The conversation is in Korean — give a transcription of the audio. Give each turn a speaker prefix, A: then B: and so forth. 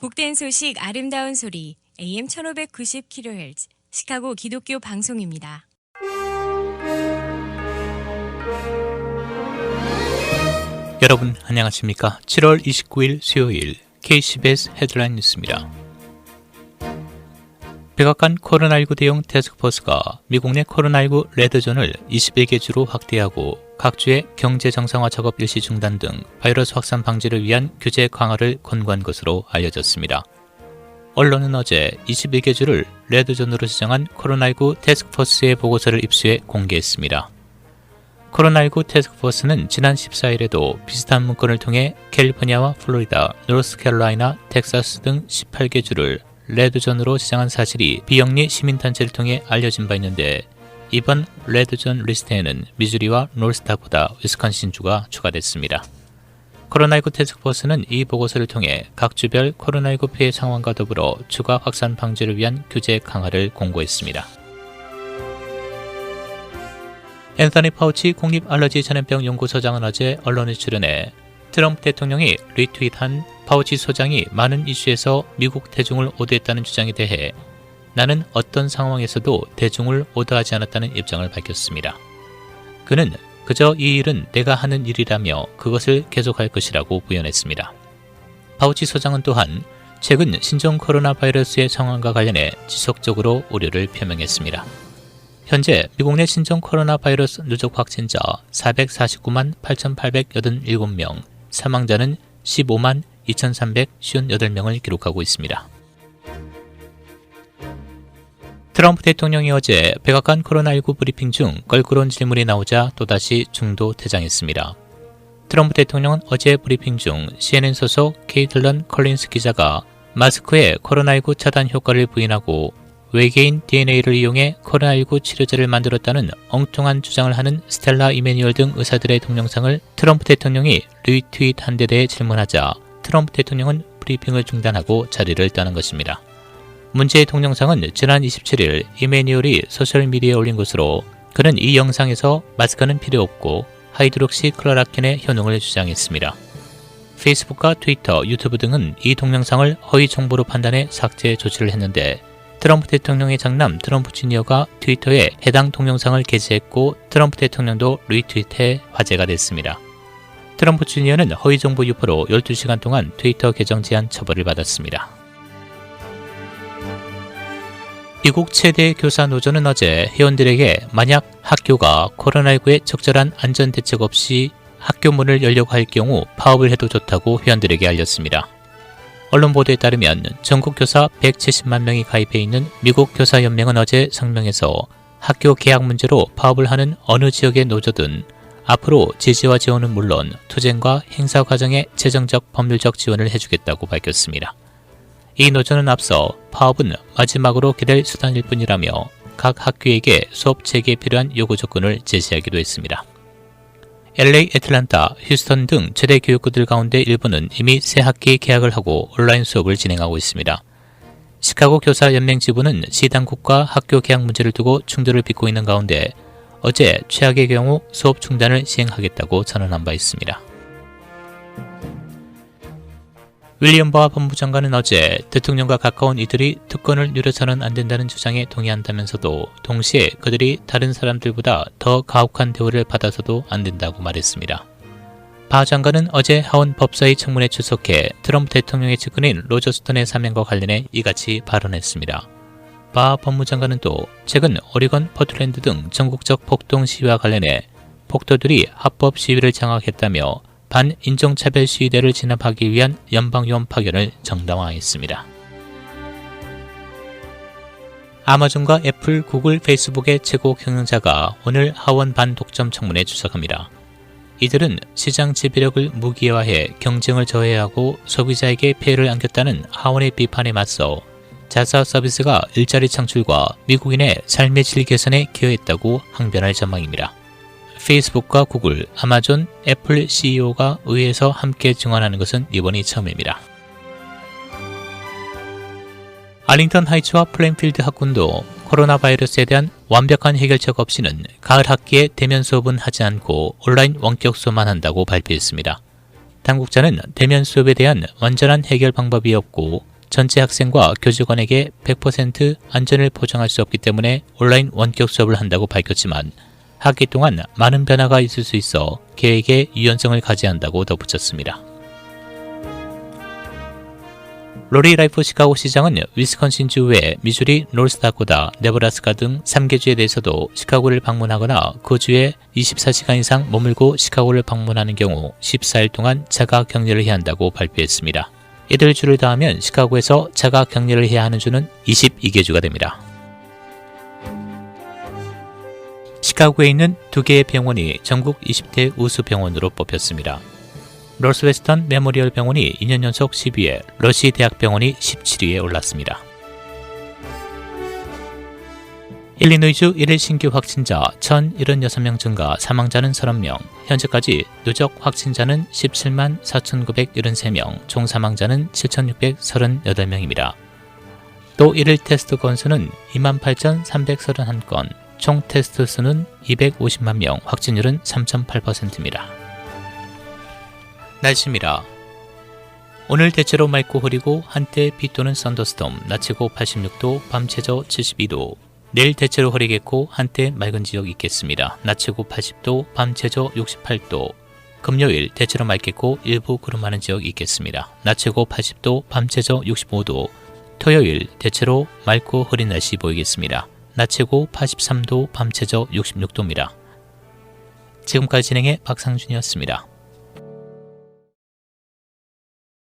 A: 복된 소식 아름다운 소리 AM 1590kHz 시카고 기독교 방송입니다.
B: 여러분 안녕하십니까? 7월 29일 수요일 KCBS 헤드라인 뉴스입니다. 백악관 코로나19 대응 태스크포스가 미국 내 코로나19 레드존을 21개 주로 확대하고 각 주의 경제 정상화 작업 일시 중단 등 바이러스 확산 방지를 위한 규제 강화를 권고한 것으로 알려졌습니다. 언론은 어제 21개 주를 레드존으로 지정한 코로나19 태스크포스의 보고서를 입수해 공개했습니다. 코로나19 태스크포스는 지난 14일에도 비슷한 문건을 통해 캘리포니아와 플로리다, 노스캐롤라이나, 텍사스 등 18개 주를 레드존으로 지정한 사실이 비영리 시민단체를 통해 알려진 바 있는데 이번 레드존 리스트에는 미주리와 노스다코다, 위스콘신주가 추가됐습니다. 코로나19 태스크포스는 이 보고서를 통해 각 주별 코로나19 피해 상황과 더불어 추가 확산 방지를 위한 규제 강화를 공고했습니다. 앤서니 파우치 국립알러지 전염병 연구소장은 어제 언론에 출연해 트럼프 대통령이 리트윗한 파우치 소장이 많은 이슈에서 미국 대중을 오도했다는 주장에 대해 나는 어떤 상황에서도 대중을 오도하지 않았다는 입장을 밝혔습니다. 그는 그저 이 일은 내가 하는 일이라며 그것을 계속할 것이라고 부연했습니다. 파우치 소장은 또한 최근 신종 코로나 바이러스의 상황과 관련해 지속적으로 우려를 표명했습니다. 현재 미국 내 신종 코로나 바이러스 누적 확진자 449만 8,887명, 사망자는 15만 2,358명을 기록하고 있습니다. 트럼프 대통령이 어제 백악관 코로나19 브리핑 중 껄끄러운 질문이 나오자 또다시 중도 퇴장했습니다. 트럼프 대통령은 어제 브리핑 중 CNN 소속 케이틀런 컬린스 기자가 마스크의 코로나19 차단 효과를 부인하고 외계인 DNA를 이용해 코로나19 치료제를 만들었다는 엉뚱한 주장을 하는 스텔라 이메뉴얼 등 의사들의 동영상을 트럼프 대통령이 리트윗한 데 대해 질문하자 트럼프 대통령은 브리핑을 중단하고 자리를 떠난 것입니다. 문제의 동영상은 지난 27일 이메뉴얼이 소셜미디어에 올린 것으로 그는 이 영상에서 마스크는 필요 없고 하이드록시 클로라킨의 효능을 주장했습니다. 페이스북과 트위터, 유튜브 등은 이 동영상을 허위 정보로 판단해 삭제 조치를 했는데 트럼프 대통령의 장남 트럼프 주니어가 트위터에 해당 동영상을 게재했고 트럼프 대통령도 리트윗해 화제가 됐습니다. 트럼프 주니어는 허위 정보 유포로 12시간 동안 트위터 계정 제한 처벌을 받았습니다. 미국 최대 교사 노조는 어제 회원들에게 만약 학교가 코로나19에 적절한 안전 대책 없이 학교 문을 열려고 할 경우 파업을 해도 좋다고 회원들에게 알렸습니다. 언론 보도에 따르면 전국 교사 170만 명이 가입해 있는 미국 교사연맹은 어제 성명에서 학교 개학 문제로 파업을 하는 어느 지역의 노조든 앞으로 지지와 지원은 물론 투쟁과 행사 과정에 재정적 법률적 지원을 해주겠다고 밝혔습니다. 이 노조는 앞서 파업은 마지막으로 기댈 수단일 뿐이라며 각 학교에게 수업 재개에 필요한 요구 조건을 제시하기도 했습니다. LA, 애틀란타, 휴스턴 등 최대 교육구들 가운데 일부는 이미 새 학기 개학을 하고 온라인 수업을 진행하고 있습니다. 시카고 교사연맹 지부는 시당국과 학교 개학 문제를 두고 충돌을 빚고 있는 가운데 어제 최악의 경우 수업 중단을 시행하겠다고 선언한 바 있습니다. 윌리엄 버하 법무장관은 어제 대통령과 가까운 이들이 특권을 누려서는 안 된다는 주장에 동의한다면서도 동시에 그들이 다른 사람들보다 더 가혹한 대우를 받아서도 안 된다고 말했습니다. 바 장관은 어제 하원 법사위 청문회 출석해 트럼프 대통령의 측근인 로저 스톤의 사면과 관련해 이같이 발언했습니다. 바 법무장관은 또 최근 오리건, 포틀랜드 등 전국적 폭동 시위와 관련해 폭도들이 합법 시위를 장악했다며 반인종차별 시위대를 진압하기 위한 연방요원 파견을 정당화했습니다. 아마존과 애플, 구글, 페이스북의 최고 경영자가 오늘 하원 반독점 청문회에 출석합니다. 이들은 시장 지배력을 무기화해 경쟁을 저해야 하고 소비자에게 피해를 안겼다는 하원의 비판에 맞서 자사 서비스가 일자리 창출과 미국인의 삶의 질 개선에 기여했다고 항변할 전망입니다. 페이스북과 구글, 아마존, 애플 CEO가 의회에서 함께 증언하는 것은 이번이 처음입니다. 알링턴 하이츠와 플랜필드 학군도 코로나 바이러스에 대한 완벽한 해결책 없이는 가을 학기에 대면 수업은 하지 않고 온라인 원격 수업만 한다고 발표했습니다. 당국자는 대면 수업에 대한 완전한 해결 방법이 없고 전체 학생과 교직원에게 100% 안전을 보장할 수 없기 때문에 온라인 원격 수업을 한다고 밝혔지만 학기 동안 많은 변화가 있을 수 있어 계획에 유연성을 가져야 한다고 덧붙였습니다. 로리 라이프 시카고 시장은 위스콘신주 외 미주리, 노스다코다, 네브라스카 등 3개 주에 대해서도 시카고를 방문하거나 그 주에 24시간 이상 머물고 시카고를 방문하는 경우 14일 동안 자가 격리를 해야 한다고 발표했습니다. 이들 주를 더하면 시카고에서 자가 격리를 해야 하는 주는 22개 주가 됩니다. 시카고에 있는 2개의 병원이 전국 20대 우수 병원으로 뽑혔습니다. 노스웨스턴 메모리얼 병원이 2년 연속 10위에, 러시 대학병원이 17위에 올랐습니다. 일리노이주 1일 신규 확진자 1,076명 증가, 사망자는 30명, 현재까지 누적 확진자는 17만 4,973명, 총 사망자는 7,638명입니다. 또 1일 테스트 건수는 28,331건, 총 테스트 수는 250만 명, 확진율은 3.8%입니다. 날씨입니다. 오늘 대체로 맑고 흐리고 한때 비 또는 썬더스톰, 낮 최고 86도, 밤 최저 72도. 내일 대체로 흐리겠고 한때 맑은 지역 있겠습니다. 낮 최고 80도, 밤 최저 68도. 금요일 대체로 맑겠고 일부 구름 많은 지역 있겠습니다. 낮 최고 80도, 밤 최저 65도. 토요일 대체로 맑고 흐린 날씨 보이겠습니다. 낮 최고 83도, 밤 최저 66도입니다. 지금까지 진행의 박상준이었습니다.